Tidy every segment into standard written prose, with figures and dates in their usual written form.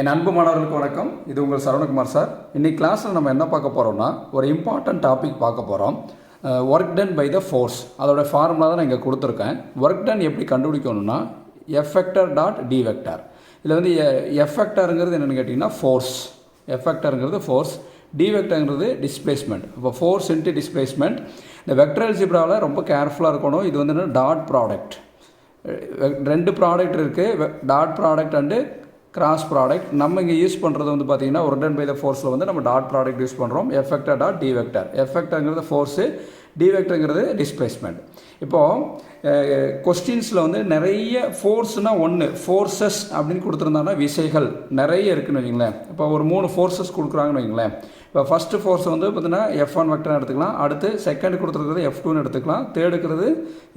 என் அன்பு மாணவர்களுக்கு வணக்கம். இது உங்கள் சரவணகுமார் சார். இன்னைக்கு கிளாஸில் நம்ம என்ன பார்க்க போகிறோம்னா, ஒரு இம்பார்ட்டன்ட் டாபிக் பார்க்க போகிறோம். Work done by the force. அதோட ஃபார்முலா தான் நான் இங்கே கொடுத்துருக்கேன். ஒர்க் டன் எப்படி கண்டுபிடிக்கணும்னா F vector dot D vector. இதில் வந்து எஃப் வெக்டருங்கிறது என்னென்னு கேட்டிங்கன்னா ஃபோர்ஸ். எஃப் வெக்டருங்கிறது ஃபோர்ஸ், டி வெக்டருங்கிறது டிஸ்பிளேஸ்மெண்ட். இப்போ ஃபோர்ஸ் இன்ட்டு டிஸ்பிளேஸ்மெண்ட். இந்த வெக்டர் அல்ஜிப்ராவில் ரொம்ப கேர்ஃபுல்லாக இருக்கணும். இது வந்து டாட் ப்ராடக்ட், ரெண்டு ப்ராடக்ட் இருக்குது, dot product and cross product. நம்ம இங்கே யூஸ் பண்ணுறது வந்து பார்த்திங்கன்னா ஒர்க் டன் பை த ஃபோர்ஸில் வந்து நம்ம டாட் ப்ராடக்ட் யூஸ் பண்ணுறோம். F vector dot D vector. F வெக்டருங்கிறது ஃபோர்ஸு, டி வெக்டருங்கிறது டிஸ்பிளேஸ்மெண்ட். இப்போது கொஸ்டின்ஸில் வந்து நிறைய ஃபோர்ஸ்னால் ஒன்று, ஃபோர்ஸஸ் அப்படின்னு கொடுத்துருந்தாங்கன்னா விசைகள் நிறைய இருக்குதுன்னு வைங்களேன். இப்போ ஒரு 3 ஃபோர்ஸஸ் கொடுக்குறாங்கன்னு வைங்களேன். இப்போ ஃபஸ்ட்டு ஃபோர்ஸ் வந்து பார்த்திங்கன்னா F1 வெக்டர்னு எடுத்துக்கலாம், அடுத்து செகண்ட் கொடுத்துருக்கிறது F2ன்னு எடுத்துக்கலாம், தேர்டு இருக்கிறது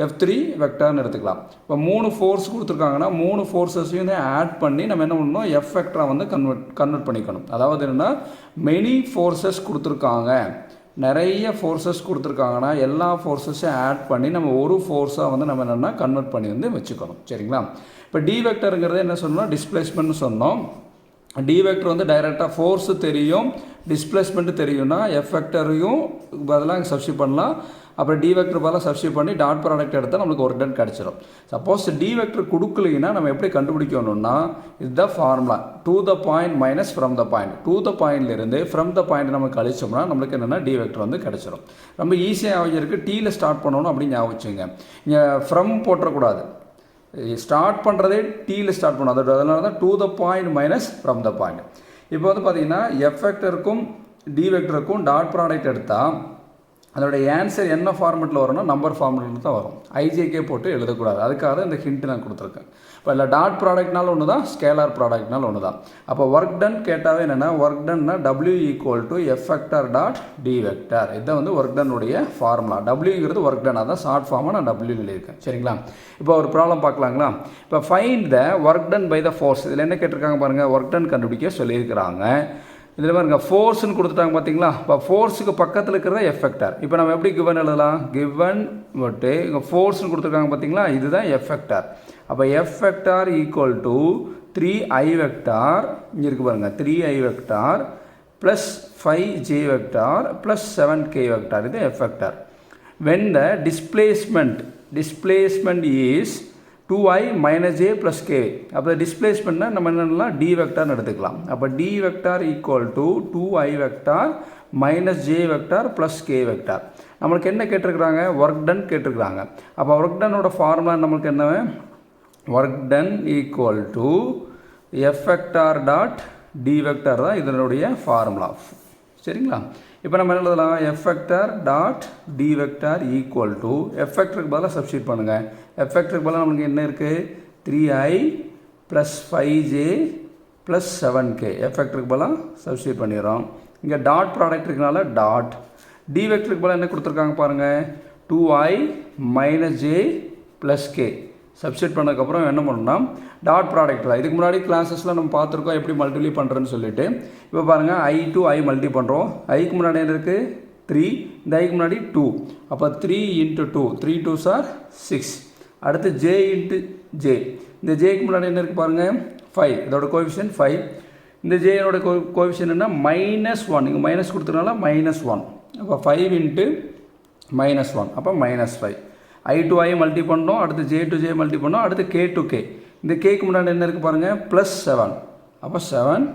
F3 வெக்டர்னு எடுத்துக்கலாம். இப்போ 3 ஃபோர்ஸ் கொடுத்துருக்காங்கன்னா 3 ஃபோர்ஸஸையும் வந்து ஆட் பண்ணி நம்ம என்ன பண்ணணும், எஃப் வெக்டரை வந்து கன்வெர்ட் பண்ணிக்கணும். அதாவது என்னென்னா மெனி ஃபோர்ஸஸ் கொடுத்துருக்காங்க, நிறைய ஃபோர்ஸஸ் கொடுத்துருக்காங்கன்னா எல்லா ஃபோர்ஸஸையும் ஆட் பண்ணி நம்ம ஒரு ஃபோர்ஸாக வந்து நம்ம என்னென்னா கன்வெர்ட் பண்ணி வந்து வச்சுக்கணும். சரிங்களா? இப்போ டி வெக்டருங்கிறது என்ன சொன்னோம், டிஸ்பிளேஸ்மெண்ட்னு சொன்னோம். டி வெக்டர் வந்து டைரெக்டாக ஃபோர்ஸு தெரியும், டிஸ்பிளேஸ்மெண்ட்டு தெரியும்னா எஃப் வெக்டரையும் பதிலாக சப்ஸ்டியூட் பண்ணலாம். அப்புறம் டி வெக்டர் பதிலாக சப்ஸ்டியூட் பண்ணி டாட் ப்ராடக்ட் எடுத்தால் நம்மளுக்கு ஒர்க் டன் கிடச்சிடும். சப்போஸ் டி வெக்டர் கொடுக்கலைன்னா நம்ம எப்படி கண்டுபிடிக்கணும்னா, இதுதான் formula. To the point minus from the point. To the பாயிண்ட்லேருந்து ஃப்ரம் த பாயிண்ட் நம்ம கழிச்சோம்னா நம்மளுக்கு என்னென்னா டி வெக்டர் வந்து கிடச்சிடும். ரொம்ப ஈஸியாக இருக்குது. டீயில் ஸ்டார்ட் பண்ணணும் அப்படின்னு ஞாபகம் வச்சுங்க. இங்கே ஃப்ரம் போட்டக்கூடாது, ஸ்டார்ட் பண்ணுறதே டீயில் ஸ்டார்ட் பண்ணணும். அதனால தான் to the point minus from the point. இப்போ வந்து பார்த்திங்கன்னா எஃப் வெக்டருக்கும் டி வெக்டருக்கும் டாட் ப்ராடக்ட் எடுத்தால் அதோடைய ஆன்சர் என்ன ஃபார்மெட்டில் வரும்னா நம்பர் ஃபார்மெட்டில் தான் வரும். ஐஜேகே போட்டு எழுதக்கூடாது. அதுக்காக தான் இந்த ஹிண்ட் நான் கொடுத்துருக்கேன். இப்போ இல்லை டாட் ப்ராடக்ட்னாலும் ஒன்று தான், ஸ்கேலார் ப்ராடக்ட்னாலும் ஒன்று தான். அப்போ ஒர்க் டன் கேட்டாவே என்னென்னா, ஒர்க் டன்னா W = F vector dot D vector. இதுதான் வந்து ஒர்க் டன்னுடைய ஃபார்முலா. Wங்கிறது ஒர்க் டன், அதான் ஷார்ட் ஃபார்மாக நான் W எழுதியிருக்கேன். சரிங்களா? இப்போ ஒரு ப்ராப்ளம் பார்க்கலாங்களா? இப்போ find the work done by the force. இதில் என்ன கேட்டிருக்காங்க பாருங்கள், ஒர்க் டன் கண்டுபிடிக்க சொல்லியிருக்கிறாங்க. இதில் பாருங்க ஃபோர்ஸ்ன்னு கொடுத்துட்டாங்க பார்த்தீங்களா? இப்போ ஃபோர்ஸுக்கு பக்கத்தில் இருக்கிறத எஃப் வெக்டர். இப்போ நம்ம எப்படி கிவன் எழுதலாம், கிவன் பட்டு இங்கே ஃபோர்ஸ்ன்னு கொடுத்துருக்காங்க பார்த்தீங்களா, இதுதான் எஃப் வெக்டர். அப்போ எஃப் வெக்டார் = 3i வெக்டார், இங்கே இருக்குது பாருங்கள், 3i vector plus 5j vector plus 7k vector. இது F vector. when the displacement is 2i minus j plus k. அப்போ டிஸ்பிளேஸ்மெண்ட்னா நம்ம என்னென்னா டி வெக்டார்னு எடுத்துக்கலாம். அப்போ D vector = 2i vector minus J vector plus K vector. நம்மளுக்கு என்ன கேட்டிருக்கிறாங்க, ஒர்க் டன் கேட்டிருக்கிறாங்க. அப்போ ஒர்க் டன்னோட ஃபார்முலா நம்மளுக்கு என்ன, work done = F vector dot D vector தான் இதனுடைய ஃபார்முலா. சரிங்களா? இப்போ நம்ம என்ன எழுதலாம், F vector dot D vector = F வெக்டருக்கு பதிலாக சப்ஸ்டியூட் பண்ணுங்கள். எஃப் வெக்டருக்கு பதிலாக நம்மளுக்கு என்ன இருக்குது, 3i plus 5j plus 7k. F வெக்டருக்கு பதிலாக சப்ஸ்டியூட் பண்ணிடுறோம். இங்கே டாட் ப்ராடக்ட் இருக்கனால டாட். டி வெக்டருக்கு பதிலாக என்ன கொடுத்துருக்காங்க பாருங்கள், 2i minus J plus K. Substitute பண்ணதுக்கப்புறம் என்ன பண்ணணும்னா டாட் ப்ராடக்ட் தான். இதுக்கு முன்னாடி கிளாஸஸில் நம்ம பார்த்துருக்கோம் எப்படி மல்டிப்ளை பண்ணுறேன்னு சொல்லிட்டு. இப்போ பாருங்கள், i to i மல்டி பண்ணுறோம். ஐக்கு முன்னாடி என்ன இருக்குது, 3, இந்த ஐக்கு முன்னாடி 2. அப்போ 3 × 2, 3 2s are 6. அடுத்து j × j, இந்த ஜேக்கு முன்னாடி என்ன இருக்குது பாருங்கள், 5. இதோட கோஎஃபிஷியன்ட் 5. இந்த ஜேயோட கோஎஃபிஷியன்ட் என்ன, -1. இங்கே மைனஸ் கொடுத்ததுனால -1. அப்போ 5 × -1, அப்போ -5. i to i மல்டி பண்ணோம், அடுத்து j to j மல்டி பண்ணோம், அடுத்து k to k. இந்த கேக்கு முன்னாடி என்ன இருக்குது பாருங்கள், +7. அப்போ 7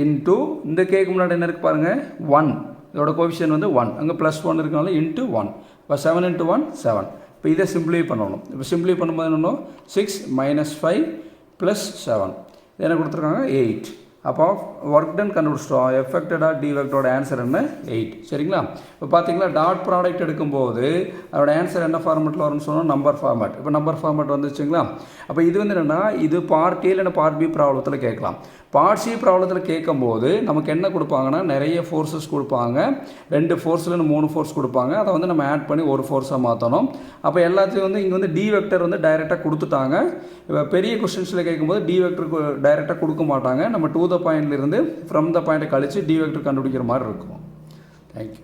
இன்ட்டு இந்த கேக்கு முன்னாடி என்ன இருக்குது பாருங்கள், 1. இதோட கோஎஃபிஷியன்ட் வந்து 1, அங்கே +1 இருக்கனால இன்ட்டு 1. இப்போ 7 × 1 7. இப்போ இதை சிம்பிளை பண்ணணும். இப்போ சிம்பிளை பண்ணும்போது என்னென்னா 6 - 5 + 7 இது என்ன கொடுத்துருக்காங்க, 8. அப்போ ஒர்க் டன் கண்டுபிடிச்சிட்டோம். எஃப் வெக்டர் டாட் டி வெக்டரோட ஆன்சர் என்ன, 8. சரிங்களா? இப்போ பார்த்தீங்களா, டாட் ப்ராடக்ட் எடுக்கும்போது அதோட ஆன்சர் என்ன ஃபார்மெட்டில் வரும்னு சொன்னால் நம்பர் ஃபார்மேட். இப்போ நம்பர் ஃபார்மேட் வந்துச்சுங்களா? அப்போ இது வந்து என்னென்னா, இது பார்ட் ஏ இல்லைன்னா பார்ட் பி ப்ராப்ளத்தில் கேட்கலாம். பார்ட் சி ப்ராப்ளத்தில் கேட்கும்போது நமக்கு என்ன கொடுப்பாங்கன்னா, நிறைய ஃபோர்ஸஸ் கொடுப்பாங்க. 2 ஃபோர்ஸ்லேருந்து 3 ஃபோர்ஸ் கொடுப்பாங்க. அதை வந்து நம்ம ஆட் பண்ணி ஒரு ஃபோர்ஸாக மாற்றணும். அப்போ எல்லாத்தையும் வந்து இங்கே வந்து டி வெக்டர் வந்து டைரெக்டாக கொடுத்துட்டாங்க. இப்போ பெரிய கொஸ்டின்ஸில் கேட்கும்போது டி வெக்டருக்கு டைரெக்டாக கொடுக்க மாட்டாங்க. நம்ம டு த பாயிண்ட்லேருந்து ஃப்ரம் த பாயிண்ட்டை கழித்து டி வெக்டர் கண்டுபிடிக்கிற மாதிரி இருக்கும். தேங்க்யூ.